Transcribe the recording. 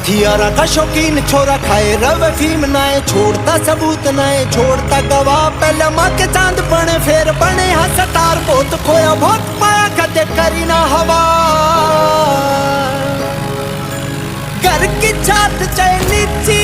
हथियारा का शौकीन छोरा खाए रवे फीम नाए, छोड़ता सबूत नाए छोड़ता गवाह। पहले माँ के चांद बने फिर बने हाँ सतार, बहुत खोया बहुत पाया कदे करी ना हवा। घर की छत चाहे नीची